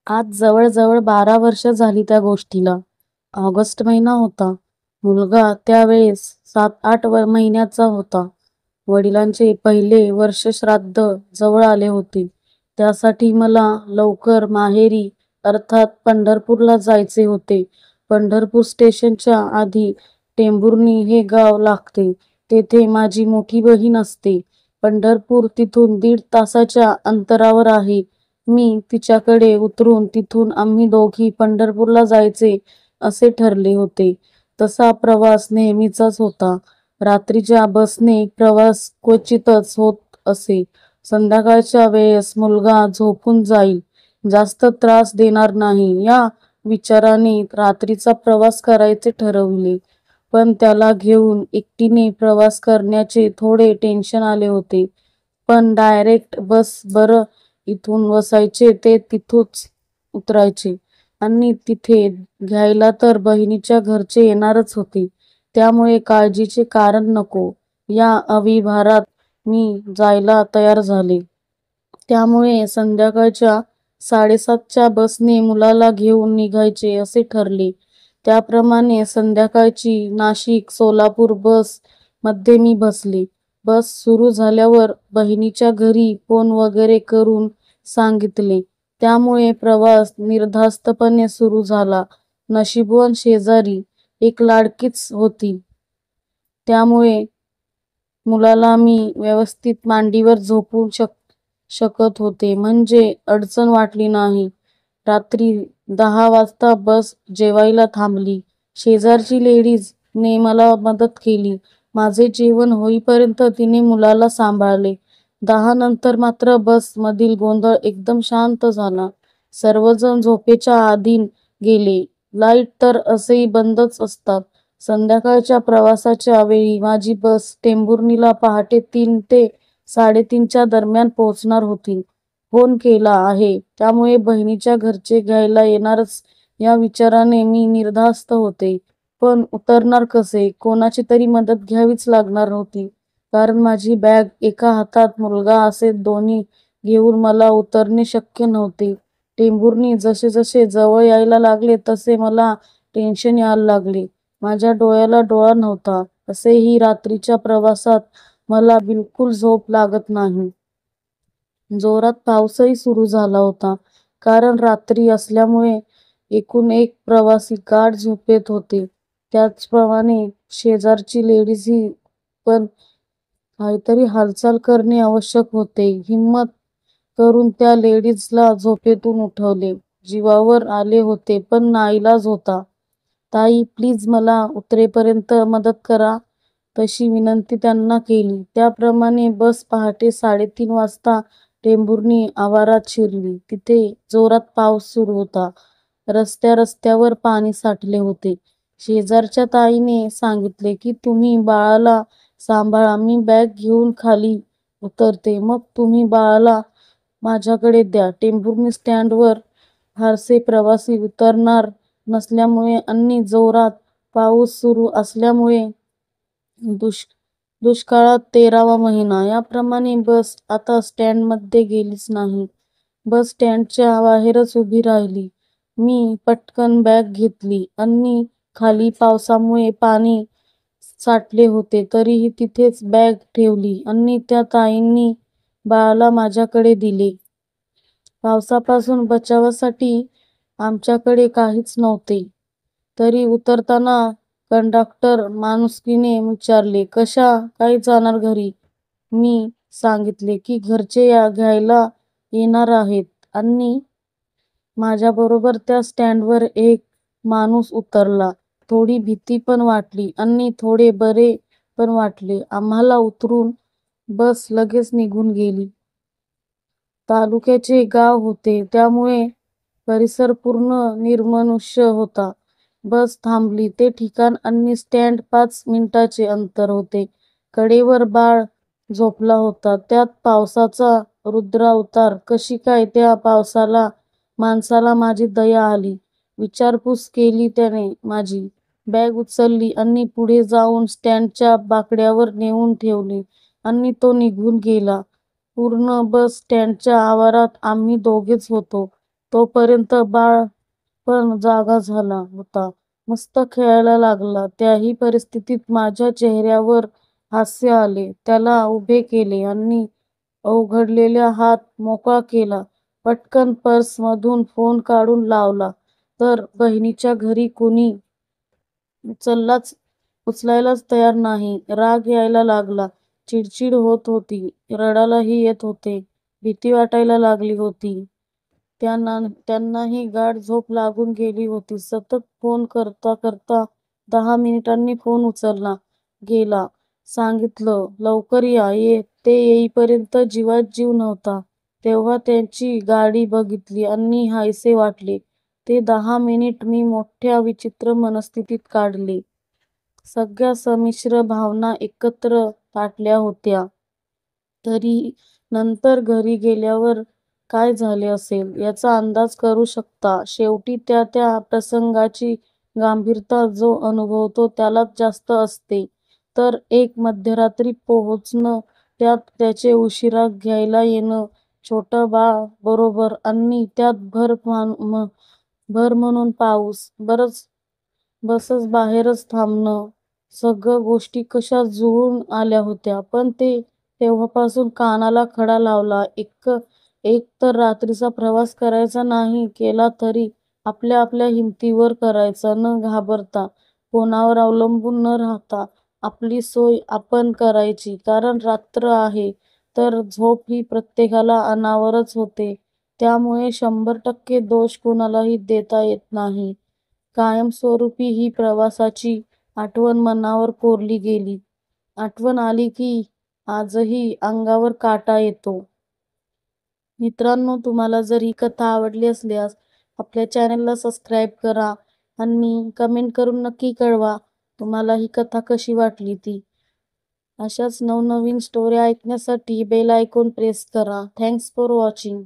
आज जवळजवळ 12 वर्ष झाली त्या गोष्टीला. ऑगस्ट महिना होता. मुलगा त्यावेळेस 7-8 महिन्याचा होता. वडिलांचे पहिले वर्षश्राद्ध जवळ आले होते. त्यासाठी मला लवकर माहेरी अर्थात पंढरपूरला जायचे होते. पंढरपूर स्टेशनच्या आधी टेंभुर्णी हे गाव लागते. तेथे माझी मोठी बहीण असते. पंढरपूर तिथून 1.5 तासाच्या अंतरावर आहे. मी तिच्याकडे उतरून तिथून आम्ही दोघी पंढरपूरला जायचे असे ठरले होते. तसा प्रवास नेहमीचाच होता. रात्रीच्या बसने प्रवास क्वचितच होत असे. संध्याकाळच्या वेळेस मुलगा झोपून जाईल, जास्त त्रास देणार नाही या विचाराने रात्रीचा प्रवास करायचे ठरविले. पण त्याला घेऊन एकटीने प्रवास करण्याचे थोडे टेन्शन आले होते. पण डायरेक्ट बस बरं, इथून बसायचे ते तिथूच उतरायचे आणि तिथे घ्यायला तर बहिणीच्या घरचे येणारच होते. त्यामुळे काळजीचे कारण नको या अविभारात मी जायला तयार झाले. त्यामुळे संध्याकाळच्या 7:30च्या बसने मुलाला घेऊन निघायचे असे ठरले. त्याप्रमाणे संध्याकाळची नाशिक-सोलापूर बस मध्ये मी बसले. बस सुरू झाल्यावर बहिणीच्या घरी फोन वगैरे करून सांगितले. त्यामुळे प्रवास निर्धास्तपणे सुरू झाला. नशीबवान शेजारी एक लाडकीच होती. त्यामुळे मुलाला मी व्यवस्थित मांडीवर झोपवू शकत होते. म्हणजे अडचण वाटली नाही. रात्री 10 वाजता बस जेवायला थांबली. शेजारची लेडीज ने मला मदत केली. माझे जेवण होईपर्यंत तिने मुलाला सांभाळले. 10 नंतर मात्र बस मधील गोंधळ एकदम शांत झाला. सर्वजण झोपेच्या अधीन गेले. लाईट तर असेही बंदच असतात. संध्याकाळच्या प्रवासाच्या वेळी माझी बस टेंभुर्णीला पहाटे 3 ते 3:30च्या दरम्यान पोहोचणार होती. फोन केला आहे त्यामुळे बहिणीच्या घरचे घ्यायला येणारच या विचाराने मी निर्धास्त होते. पण उतरणार कसे? कोणाची तरी मदत घ्यावीच लागणार होती. कारण माझी बॅग एका हातात, मुलगा असे दोन्ही घेऊन मला उतरणे शक्य नव्हते. टेंभुर्णी जसे जवळ यायला लागले तसे मला टेन्शन यायला लागले. माझ्या डोळ्याला डोळा नव्हता. असेही रात्रीच्या प्रवासात मला बिलकुल झोप लागत नाही. जोरात पाऊसही सुरू झाला होता. कारण रात्री असल्यामुळे एकूण एक प्रवासी गाढ झोपेत होते. त्याचप्रमाणे शेजारची लेडीजही. पण काहीतरी हालचाल करणे आवश्यक होते. हिम्मत करून त्या लेडीजला झोपेतून उठवले. जीवावर आले होते पण नाईलाज होता. ताई, प्लीज मला उतरेपर्यंत मदत करा, तशी विनंती त्यांना केली. त्याप्रमाणे बस पहाटे 3:30 वाजता टेंभुर्णी आवारात शिरली. तिथे जोरात पाऊस सुरू होता. रस्त्यावर पाणी साठले होते. शेजारच्या ताईने सांगितले की तुम्ही बाळाला सांभाळा, मी बॅग घेऊन खाली उतरते, मग तुम्ही बाळाला माझ्याकडे द्या. टेंभुर्णी स्टँडवर फारसे प्रवासी उतरणार नसल्यामुळे आणि जोरात पाऊस सुरू असल्यामुळे दुष्काळात 13वा महिना याप्रमाणे बस आता स्टँडमध्ये गेलीच नाही. बस स्टँडच्या बाहेरच उभी राहिली. मी पटकन बॅग घेतली आणि खाली पावसामुळे पाणी साठले होते तरीही तिथेच बॅग ठेवली आणि त्या ताईंनी बाळाला माझ्याकडे दिले. पावसापासून बचावासाठी आमच्याकडे काहीच नव्हते. तरी उतरताना कंडक्टर माणुसकीने विचारले, कशा काय जाणार घरी? मी सांगितले की घरचे घ्यायला येणार आहेत. आणि माझ्याबरोबर त्या स्टँडवर एक माणूस उतरला. थोडी भीती पण वाटली आणि थोडे बरे पण वाटले. आम्हाला उतरून बस लगेच निघून गेली. तालुक्याचे गाव होते त्यामुळे परिसर पूर्ण निर्मनुष्य होता. बस थांबली ते ठिकाण आणि स्टँड 5 मिनिटांचे अंतर होते. कडेवर बाळ झोपला होता. त्यात पावसाचा रुद्रावतार. कशी काय त्या माणसाला माझी दया आली. विचारपूस केली त्याने माझी. बॅग उचलली आणि पुढे जाऊन स्टँडच्या बाकड्यावर नेऊन ठेवली आणि तो निघून गेला. पूर्ण बस स्टँडच्या आवारात आम्ही दोघेच होतो. तोपर्यंत बाळ पण जागा झाला होता. मस्त खेळायला लागला. त्याही परिस्थितीत माझ्या चेहऱ्यावर हास्य आले. त्याला उभे केले आणि अवघडलेला हात मोकळा केला. पटकन पर्समधून फोन काढून लावला तर बहिणीच्या घरी कुणी उचलायलाच तयार नाही. राग यायला लागला. चिडचिड होत होती. रडायलाही येत होते. भीती वाटायला लागली होती. त्यांनाही गाढ झोप लागून गेली होती. सतत फोन करता करता 10 मिनिटांनी फोन उचलला गेला. सांगितलं, लवकर या. ते येईपर्यंत जीवात जीव नव्हता. तेव्हा त्यांची गाडी बघितली आणि हायसे वाटले. ते 10 मिनिट मी मोठ्या विचित्र मनस्थितीत काढले. सगळ्या संमिश्र भावना एकत्र ताटल्या होत्या. तरी नंतर घरी गेल्यावर काय झाले असेल याचा अंदाज करू शकता. शेवटी त्या त्या प्रसंगाची गंभीरता जो अनुभवतो त्यालाच जास्त असते. तर एक मध्यरात्री पोहोचणं, त्यात त्याचे उशिरा घ्यायला येणं, छोटं बाळ बरोबर आणि त्यात भर म्हणून पाऊस, बसच बाहेरच थांबणं, सगळ्या गोष्टी कशा जुळून आल्या होत्या. पण तेव्हापासून कानाला खडा लावला. एक तर रात्रीचा प्रवास करायचा नाही. केला तरी आपल्या आपल्या हिमतीवर करायचा, न घाबरता, कोणावर अवलंबून न राहता. आपली सोय आपण करायची. कारण रात्र आहे तर झोप ही प्रत्येकाला अनावरच होते. त्यामुळे 100% दोष कोणालाही देता येत नाही. कायमस्वरूपी ही प्रवासाची आठवण मनावर कोरली गेली. आठवण आली की आजही अंगावर काटा येतो. मित्रांनो, तुम्हाला जर ही कथा आवडली असल्यास आपल्या चॅनलला सबस्क्राईब करा आणि कमेंट करून नक्की कळवा तुम्हाला ही कथा कशी वाटली ती. अशाच नवनवीन स्टोऱ्या ऐकण्यासाठी बेल आयकॉन प्रेस करा. Thanks for watching.